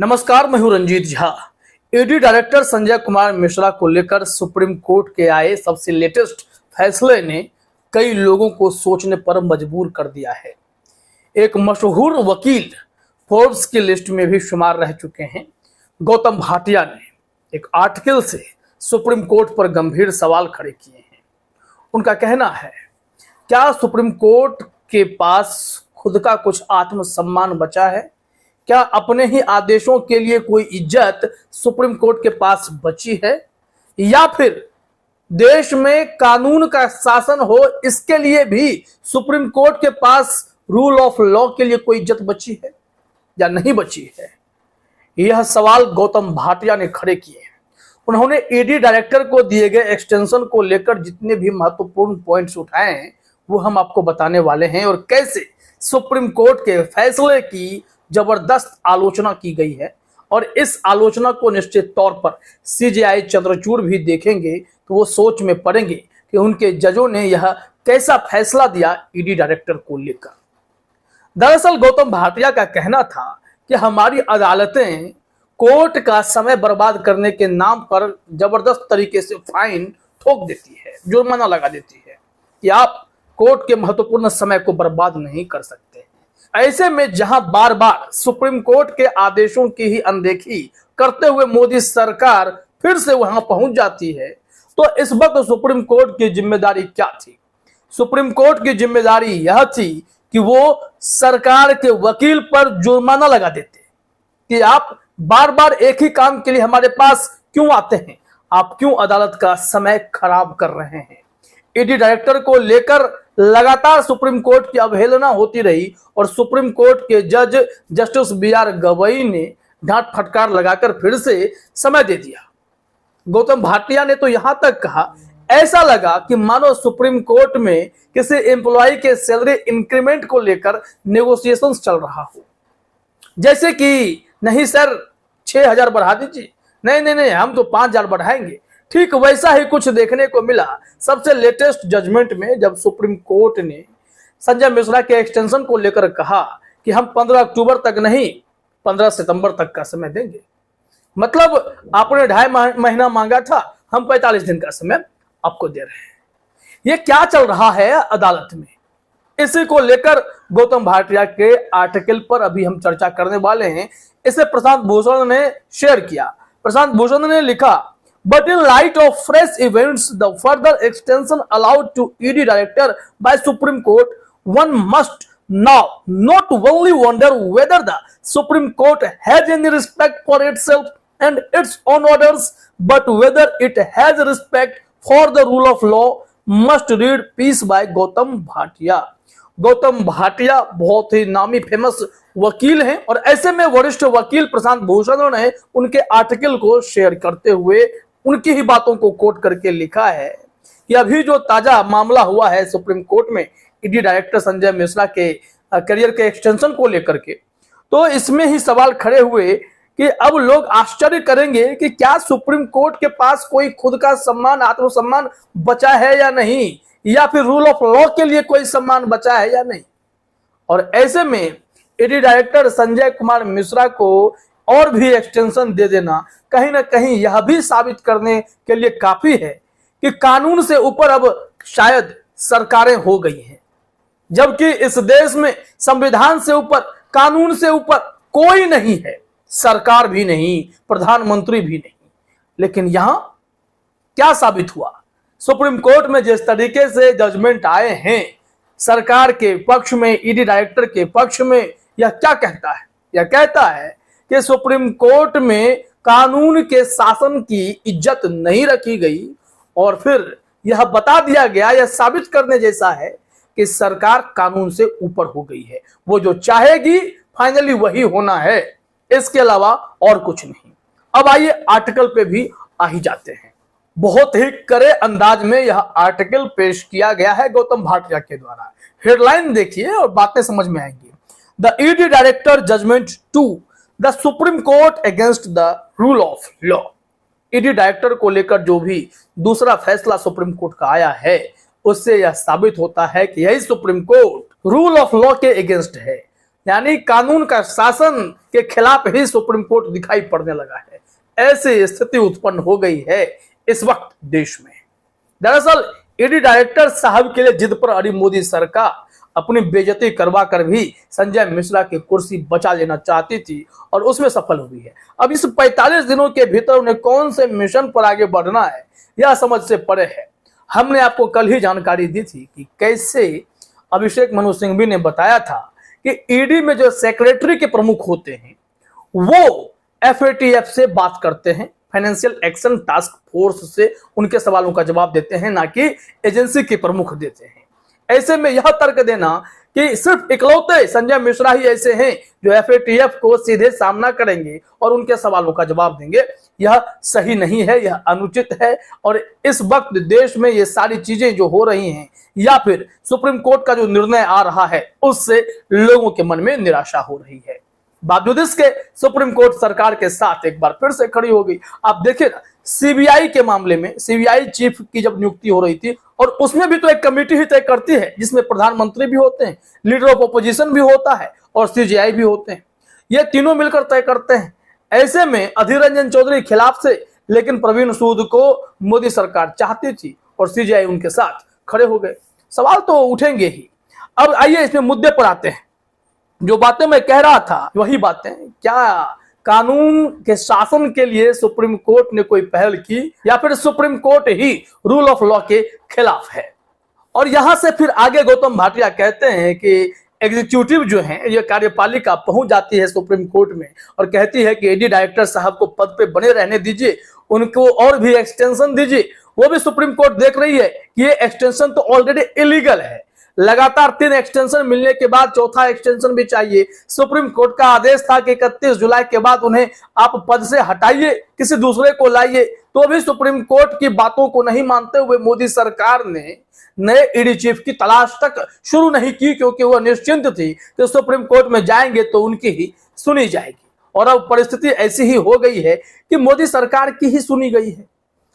नमस्कार, मैं हूं रंजीत झा। ईडी डायरेक्टर संजय कुमार मिश्रा को लेकर सुप्रीम कोर्ट के आए सबसे लेटेस्ट फैसले ने कई लोगों को सोचने पर मजबूर कर दिया है। एक मशहूर वकील, फोर्ब्स की लिस्ट में भी शुमार रह चुके हैं, गौतम भाटिया ने एक आर्टिकल से सुप्रीम कोर्ट पर गंभीर सवाल खड़े किए हैं। उनका कहना है, क्या सुप्रीम कोर्ट के पास खुद का कुछ आत्मसम्मान बचा है? क्या अपने ही आदेशों के लिए कोई इज्जत सुप्रीम कोर्ट के पास बची है? या फिर देश में कानून का शासन हो, इसके लिए भी सुप्रीम कोर्ट के पास रूल ऑफ लॉ के लिए कोई इज्जत बची है या नहीं बची है? यह सवाल गौतम भाटिया ने खड़े किए। उन्होंने ईडी डायरेक्टर को दिए गए एक्सटेंशन को लेकर जितने भी महत्वपूर्ण पॉइंट्स उठाए हैं वो हम आपको बताने वाले हैं, और कैसे सुप्रीम कोर्ट के फैसले की जबरदस्त आलोचना की गई है। और इस आलोचना को निश्चित तौर पर सीजेआई चंद्रचूड़ भी देखेंगे तो वो सोच में पड़ेंगे कि उनके जजों ने यह कैसा फैसला दिया ईडी डायरेक्टर को लेकर। दरअसल गौतम भाटिया का कहना था कि हमारी अदालतें कोर्ट का समय बर्बाद करने के नाम पर जबरदस्त तरीके से फाइन ठोक देती है, जुर्माना लगा देती है कि आप कोर्ट के महत्वपूर्ण समय को बर्बाद नहीं कर सकते। ऐसे में जहां बार बार सुप्रीम कोर्ट के आदेशों की ही अनदेखी करते हुए मोदी सरकार फिर से वहां पहुंच जाती है, तो इस वक्त सुप्रीम कोर्ट की जिम्मेदारी क्या थी? सुप्रीम कोर्ट की जिम्मेदारी यह थी कि वो सरकार के वकील पर जुर्माना लगा देते कि आप बार बार एक ही काम के लिए हमारे पास क्यों आते हैं, आप क्यों अदालत का समय खराब कर रहे हैं। ईडी डायरेक्टर को लेकर लगातार सुप्रीम कोर्ट की अवहेलना होती रही और सुप्रीम कोर्ट के जज जस्टिस बी.आर. गवई ने डांट फटकार लगाकर फिर से समय दे दिया। गौतम भाटिया ने तो यहां तक कहा, ऐसा लगा कि मानो सुप्रीम कोर्ट में किसी एम्प्लॉय के सैलरी इंक्रीमेंट को लेकर नेगोशिएशंस चल रहा हो, जैसे कि नहीं सर 6,000 बढ़ा दीजिए, नहीं हम तो 5,000 बढ़ाएंगे। ठीक वैसा ही कुछ देखने को मिला सबसे लेटेस्ट जजमेंट में, जब सुप्रीम कोर्ट ने संजय मिश्रा के एक्सटेंशन को लेकर कहा कि हम 15 अक्टूबर तक नहीं 15 सितंबर तक का समय देंगे। मतलब आपने 2.5 महीना मांगा था, हम 45 दिन का समय आपको दे रहे हैं। ये क्या चल रहा है अदालत में? इसी को लेकर गौतम भाटिया के आर्टिकल पर अभी हम चर्चा करने वाले हैं। इसे प्रशांत भूषण ने शेयर किया। प्रशांत भूषण ने लिखा, But in light of fresh events, the further extension allowed to ED director by Supreme Court, one must now not only wonder whether the Supreme Court has any respect for itself and its own orders, but whether it has respect for the rule of law. Must read piece by Gautam Bhatia. Gautam Bhatia बहुत ही नामी famous वकील हैं, और ऐसे में वरिष्ठ वकील प्रशांत भूषण ने उनके आर्टिकल को शेयर करते हुए उनकी ही बातों को कोट करके लिखा है कि अभी जो ताजा मामला हुआ है सुप्रीम कोर्ट में ईडी डायरेक्टर संजय मिश्रा के करियर के एक्सटेंशन को लेकर के, तो इसमें ही सवाल खड़े हुए कि अब लोग आश्चर्य करेंगे कि क्या सुप्रीम कोर्ट के पास कोई खुद का सम्मान, आत्मसम्मान बचा है या नहीं, या फिर रूल ऑफ लॉ के लिए कोई सम्मान बचा है या नहीं। और ऐसे में ईडी डायरेक्टर संजय कुमार मिश्रा को और भी एक्सटेंशन दे देना कहीं ना कहीं यह भी साबित करने के लिए काफी है कि कानून से ऊपर अब शायद सरकारें हो गई हैं, जबकि इस देश में संविधान से ऊपर, कानून से ऊपर कोई नहीं है, सरकार भी नहीं, प्रधानमंत्री भी नहीं। लेकिन यहां क्या साबित हुआ? सुप्रीम कोर्ट में जिस तरीके से जजमेंट आए हैं सरकार के पक्ष में, ईडी डायरेक्टर के पक्ष में, यह क्या कहता है? यह कहता है कि सुप्रीम कोर्ट में कानून के शासन की इज्जत नहीं रखी गई, और फिर यह बता दिया गया, यह साबित करने जैसा है कि सरकार कानून से ऊपर हो गई है। वो जो चाहेगी फाइनली वही होना है, इसके अलावा और कुछ नहीं। अब आइए आर्टिकल पे भी आ ही जाते हैं। बहुत ही कड़े अंदाज में यह आर्टिकल पेश किया गया है गौतम भाटिया के द्वारा। हेडलाइन देखिए और बातें समझ में आएंगी। The ED director judgement 2 the supreme court against the rule of law. ED director को लेकर जो भी दूसरा फैसला सुप्रीम कोर्ट का आया है, उससे यह साबित होता है कि यही supreme court rule of law के अगेंस्ट है, यानी कानून का शासन के खिलाफ ही सुप्रीम कोर्ट दिखाई पड़ने लगा है। ऐसी स्थिति उत्पन्न हो गई है इस वक्त देश में। दरअसल ईडी डायरेक्टर साहब के लिए जिद पर अड़ी मोदी सरकार अपनी बेइज्जती करवा कर भी संजय मिश्रा की कुर्सी बचा लेना चाहती थी और उसमें सफल हुई है। अब इस 45 दिनों के भीतर उन्हें कौन से मिशन पर आगे बढ़ना है यह समझ से परे है। हमने आपको कल ही जानकारी दी थी कि कैसे अभिषेक मनु सिंघवी ने बताया था कि ईडी में जो सेक्रेटरी के प्रमुख होते हैं वो एफएटीएफ से बात करते हैं, फाइनेंशियल एक्शन टास्क फोर्स से उनके सवालों का जवाब देते हैं, ना कि एजेंसी के प्रमुख देते हैं। ऐसे में यह तर्क देना कि सिर्फ इकलौते संजय मिश्रा ही ऐसे हैं जो एफएटीएफ को सीधे सामना करेंगे और उनके सवालों का जवाब देंगे, यह सही नहीं है, यह अनुचित है। और इस वक्त देश में ये सारी चीजें जो हो रही हैं या फिर सुप्रीम कोर्ट का जो निर्णय आ रहा है उससे लोगों के मन में निराशा हो रही है। बावजूद इसके सुप्रीम कोर्ट सरकार के साथ एक बार फिर से खड़ी हो गई। आप देखिए ना, सीबीआई के मामले में सीबीआई चीफ की जब नियुक्ति हो रही थी और उसमें भी तो एक कमेटी ही तय करती है जिसमें प्रधानमंत्री भी होते हैं, लीडर ऑफ अपोजिशन भी होता है और सीजेआई भी होते हैं। ये तीनों मिलकर तय करते हैं। ऐसे में अधीर रंजन चौधरी खिलाफ से, लेकिन प्रवीण सूद को मोदी सरकार चाहती थी और सीजेआई उनके साथ खड़े हो गए। सवाल तो उठेंगे ही। अब आइए इसमें मुद्दे पर आते हैं। जो बातें मैं कह रहा था वही बातें, क्या कानून के शासन के लिए सुप्रीम कोर्ट ने कोई पहल की या फिर supreme court he rule of law के खिलाफ है? और यहां से फिर आगे गौतम भाटिया कहते हैं कि एग्जीक्यूटिव जो है, ये कार्यपालिका पहुंच जाती है सुप्रीम कोर्ट में और कहती है कि ईडी डायरेक्टर साहब को पद पे बने रहने दीजिए, उनको और भी एक्सटेंशन दीजिए। वो भी सुप्रीम कोर्ट देख रही है कि ये एक्सटेंशन तो ऑलरेडी इलीगल है। लगातार 3 एक्सटेंशन मिलने के बाद चौथा एक्सटेंशन भी चाहिए। सुप्रीम कोर्ट का आदेश था कि 31 जुलाई के बाद उन्हें आप पद से हटाइए, किसी दूसरे को लाइए, तो भी सुप्रीम कोर्ट की बातों को नहीं मानते हुए मोदी सरकार ने नए ईडी चीफ की तलाश तक शुरू नहीं की, क्योंकि वह निश्चिंत थी कि सुप्रीम कोर्ट में जाएंगे तो उनकी ही सुनी जाएगी। और अब परिस्थिति ऐसी ही हो गई है कि मोदी सरकार की ही सुनी गई है।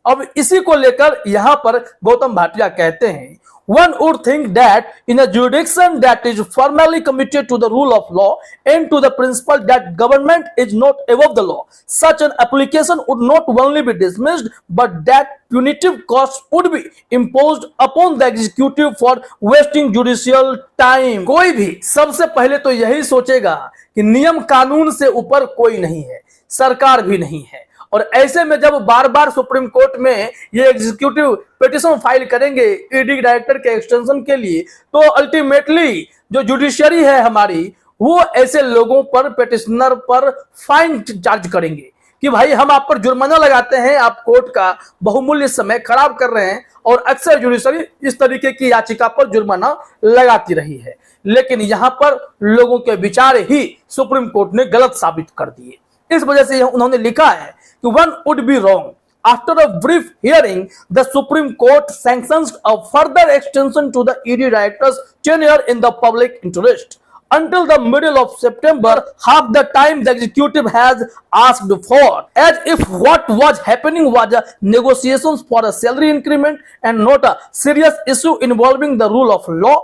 अब इसी को लेकर यहां पर गौतम भाटिया कहते हैं, one would think that in a jurisdiction that is formally committed to the rule of law and to the principle that government is not above the law, such an application would not only be dismissed but that punitive costs would be imposed upon the executive for wasting judicial time। कोई भी सबसे पहले तो यही सोचेगा कि नियम कानून से ऊपर कोई नहीं है, सरकार भी नहीं है। और ऐसे में जब बार बार सुप्रीम कोर्ट में ये एग्जीक्यूटिव पिटीशन फाइल करेंगे ईडी डायरेक्टर के एक्सटेंशन के लिए, तो अल्टीमेटली जो जुडिशरी है हमारी, वो ऐसे लोगों पर, पिटिशनर पर फाइन चार्ज करेंगे कि भाई हम आप पर जुर्माना लगाते हैं, आप कोर्ट का बहुमूल्य समय खराब कर रहे हैं। और अक्सर जुडिशरी इस तरीके की याचिका पर जुर्माना लगाती रही है, लेकिन यहां पर लोगों के विचार ही सुप्रीम कोर्ट ने गलत साबित कर दिए। इस वजह से उन्होंने लिखा है कि one would be wrong. After a brief hearing, the Supreme Court sanctions a further extension to the ED director's tenure in the public interest until the middle of September, half the time the executive has asked for, as if what was happening was a negotiations for a salary increment and not a serious issue involving the rule of law।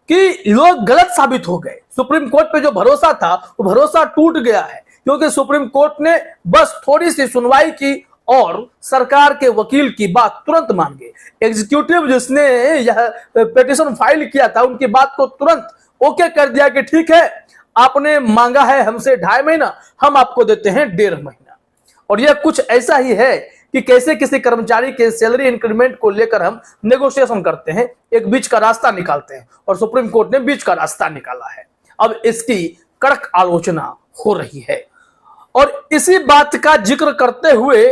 कि लोग गलत साबित हो गए। Supreme court पे जो भरोसा था वो भरोसा टूट गया है, क्योंकि सुप्रीम कोर्ट ने बस थोड़ी सी सुनवाई की और सरकार के वकील की बात तुरंत मान गए। एग्जीक्यूटिव जिसने यह पिटीशन फाइल किया था उनकी बात को तुरंत ओके कर दिया कि ठीक है, आपने मांगा है हमसे 2.5 महीना, हम आपको देते हैं 1.5 महीना। और यह कुछ ऐसा ही है कि कैसे किसी कर्मचारी के सैलरी इंक्रीमेंट को लेकर हम नेगोशिएशन करते हैं, एक बीच का रास्ता निकालते हैं, और सुप्रीम कोर्ट ने बीच का रास्ता निकाला है। अब इसकी कड़क आलोचना हो रही है। और इसी बात का जिक्र करते हुए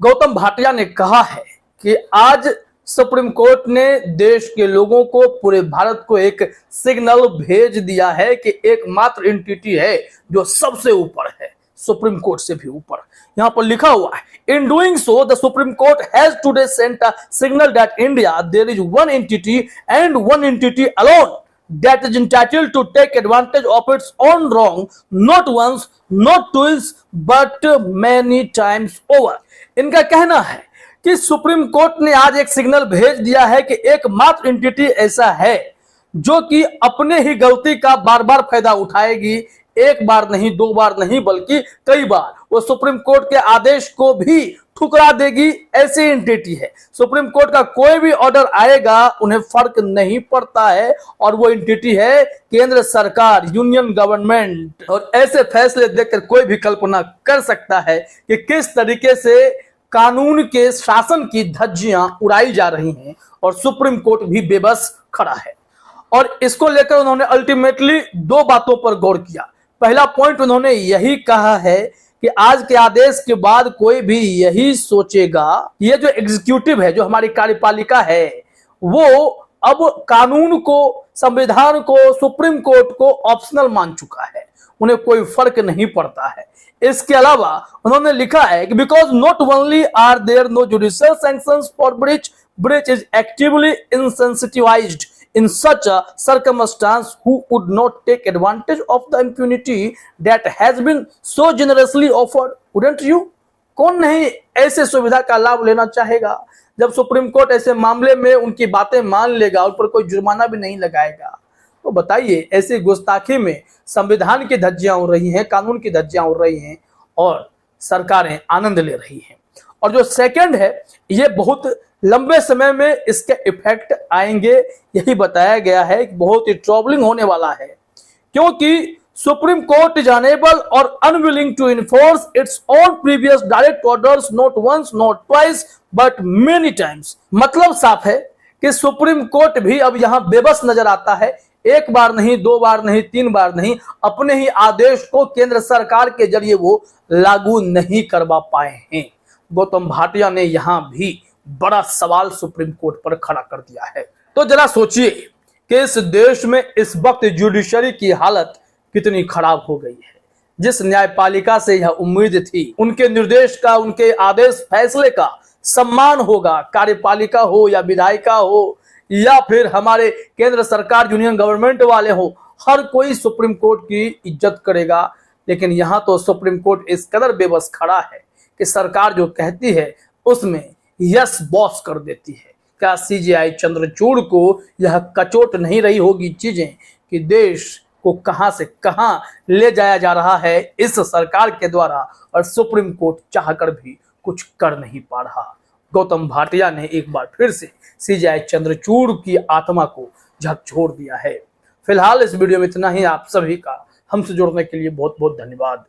गौतम भाटिया ने कहा है कि आज सुप्रीम कोर्ट ने देश के लोगों को, पूरे भारत को एक सिग्नल भेज दिया है कि एकमात्र एंटिटी है जो सबसे ऊपर है, सुप्रीम कोर्ट से भी ऊपर। यहां पर लिखा हुआ है, in doing so the supreme court has today sent a signal that India there is one entity and one entity alone that is entitled to take advantage of its own wrong, not once, not twice, but many times over। इनका कहना है कि supreme court ने आज एक signal भेज दिया है कि एकमात्र एंटिटी ऐसा है जो कि अपने ही गलती का बार बार फायदा उठाएगी। एक बार नहीं, दो बार नहीं, बल्कि कई बार वो सुप्रीम कोर्ट के आदेश को भी ठुकरा देगी। ऐसी एंटिटी है। सुप्रीम कोर्ट का कोई भी ऑर्डर आएगा उन्हें फर्क नहीं पड़ता है, और वो एंटिटी है केंद्र सरकार, यूनियन गवर्नमेंट। और ऐसे फैसले देखकर कोई भी कल्पना कर सकता है कि किस तरीके से कानून के शासन की धज्जियां उड़ाई जा रही हैं, और सुप्रीम कोर्ट भी बेबस खड़ा है। और इसको लेकर उन्होंने अल्टीमेटली दो बातों पर गौर किया। पहला पॉइंट उन्होंने यही कहा है कि आज के आदेश के बाद कोई भी यही सोचेगा, ये जो एग्जीक्यूटिव है, जो हमारी कार्यपालिका है, वो अब कानून को, संविधान को, सुप्रीम कोर्ट को ऑप्शनल मान चुका है, उन्हें कोई फर्क नहीं पड़ता है। इसके अलावा उन्होंने लिखा है कि because not only are there no judicial sanctions for breach is actively incentivised in such a circumstance who would not take advantage of the impunity that has been so generously offered, wouldn't you? कौन नहीं ऐसे सुविधा का लाभ लेना चाहेगा जब supreme court ऐसे मामले में उनकी बातें मान लेगा, उन पर कोई जुर्माना भी नहीं लगाएगा। तो बताइए, ऐसी गुस्ताखी में संविधान की धज्जियां उड़ रही हैं, कानून की धज्जियां उड़ रही हैं, और सरकारें आनंद ले रही हैं। और जो सेकंड है, ये बहुत लंबे समय में इसके इफेक्ट आएंगे, यही बताया गया है कि बहुत ही ट्रबलिंग होने वाला है, क्योंकि सुप्रीम कोर्ट इज अनेबल और unwilling to enforce its own previous direct orders not once not twice but many times. मतलब साफ है कि सुप्रीम कोर्ट भी अब यहां बेबस नजर आता है। एक बार नहीं, दो बार नहीं, तीन बार नहीं, अपने ही आदेश को केंद्र सरकार के जरिए वो लागू नहीं करवा पाए हैं। गौतम भाटिया ने यहां भी बड़ा सवाल सुप्रीम कोर्ट पर खड़ा कर दिया है। तो जरा सोचिए कि इस देश में इस वक्त जुडिशरी की हालत कितनी खराब हो गई है। जिस न्यायपालिका से यह उम्मीद थी उनके निर्देश का, उनके आदेश फैसले का सम्मान होगा, कार्यपालिका हो या विधायिका हो या फिर हमारे केंद्र सरकार, यूनियन गवर्नमेंट वाले हो, हर कोई सुप्रीम कोर्ट की इज्जत करेगा। लेकिन यहां तो सुप्रीम कोर्ट इस कदर बेबस खड़ा है कि सरकार जो कहती है उसमें यस बॉस कर देती है। क्या सीजेआई चंद्रचूड़ को यह कचोट नहीं रही होगी चीजें कि देश को कहां से कहां ले जाया जा रहा है इस सरकार के द्वारा, और सुप्रीम कोर्ट चाहकर भी कुछ कर नहीं पा रहा। गौतम भाटिया ने एक बार फिर से सीजेआई चंद्रचूड़ की आत्मा को झकझोर दिया है। फिलहाल इस वीडियो में इतना ही। आप सभी का हमसे जुड़ने के लिए बहुत बहुत धन्यवाद।